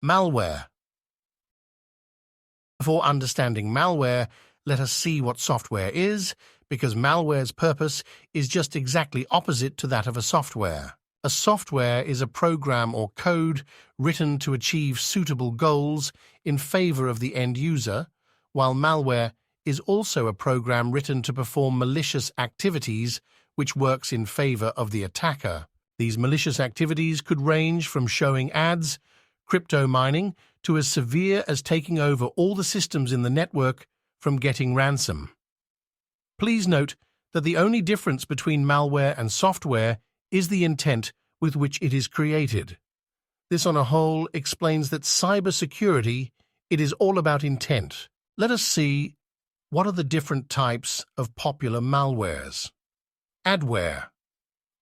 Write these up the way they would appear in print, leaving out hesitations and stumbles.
Malware. Before understanding malware, let us see what software is, because malware's purpose is just exactly opposite to that of a software. A software is a program or code written to achieve suitable goals in favor of the end user, while malware is also a program written to perform malicious activities which works in favor of the attacker. These malicious activities could range from showing ads, crypto mining, to as severe as taking over all the systems in the network from getting ransom. Please note that the only difference between malware and software is the intent with which it is created. This on a whole explains that cybersecurity, it is all about intent. Let us see what are the different types of popular malwares. Adware.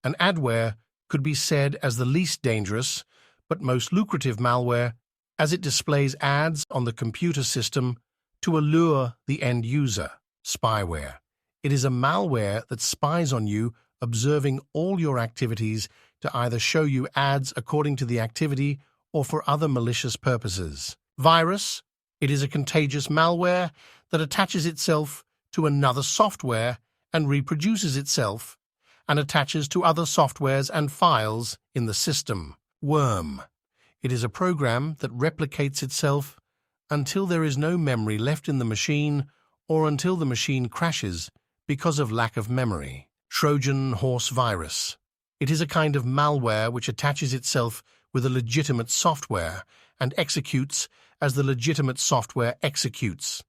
An adware could be said as the least dangerous but most lucrative malware, as it displays ads on the computer system to allure the end user. Spyware. It is a malware that spies on you, observing all your activities to either show you ads according to the activity or for other malicious purposes. Virus. It is a contagious malware that attaches itself to another software and reproduces itself and attaches to other softwares and files in the system. Worm. It is a program that replicates itself until there is no memory left in the machine or until the machine crashes because of lack of memory. Trojan horse virus. It is a kind of malware which attaches itself with a legitimate software and executes as the legitimate software executes.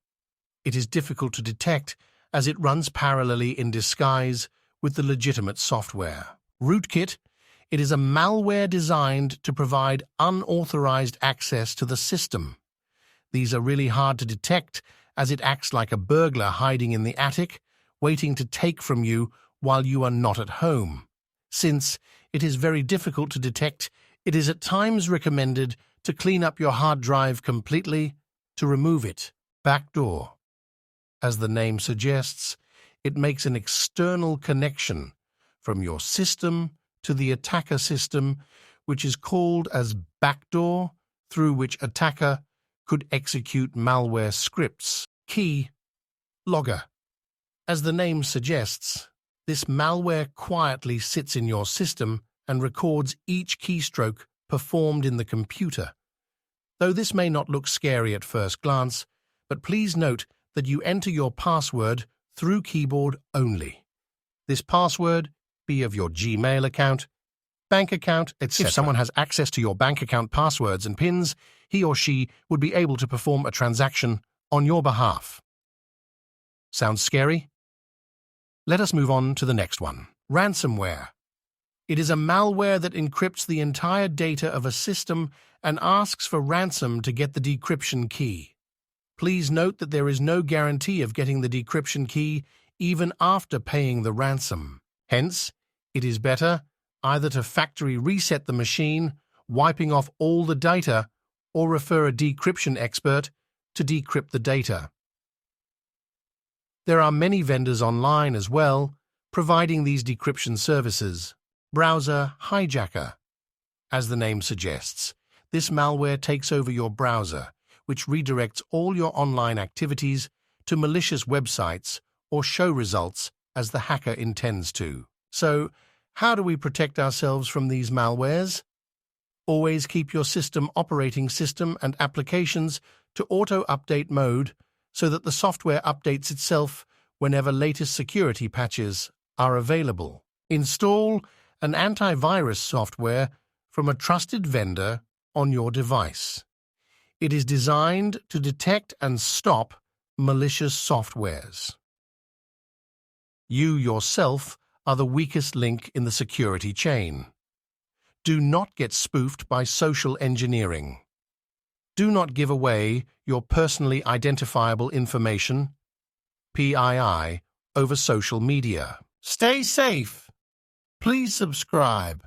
It is difficult to detect as it runs parallelly in disguise with the legitimate software. Rootkit. It is a malware designed to provide unauthorized access to the system. These are really hard to detect as it acts like a burglar hiding in the attic, waiting to take from you while you are not at home. Since it is very difficult to detect, it is at times recommended to clean up your hard drive completely to remove it. Backdoor. As the name suggests, it makes an external connection from your system to the attacker system, which is called as backdoor, through which attacker could execute malware scripts. Key logger. As the name suggests, this malware quietly sits in your system and records each keystroke performed in the computer. Though this may not look scary at first glance, but please note that you enter your password through keyboard only. This password be of your Gmail account, bank account, etc. If someone has access to your bank account passwords and PINs, he or she would be able to perform a transaction on your behalf. Sounds scary? Let us move on to the next one. Ransomware. It is a malware that encrypts the entire data of a system and asks for ransom to get the decryption key. Please note that there is no guarantee of getting the decryption key even after paying the ransom. Hence, it is better either to factory reset the machine, wiping off all the data, or refer a decryption expert to decrypt the data. There are many vendors online as well, providing these decryption services. Browser hijacker. As the name suggests, this malware takes over your browser, which redirects all your online activities to malicious websites or show results as the hacker intends to. So, how do we protect ourselves from these malwares? Always keep your system operating system and applications to auto-update mode so that the software updates itself whenever latest security patches are available. Install an antivirus software from a trusted vendor on your device. It is designed to detect and stop malicious softwares. You yourself are the weakest link in the security chain. Do not get spoofed by social engineering. Do not give away your personally identifiable information, PII, over social media. Stay safe. Please subscribe.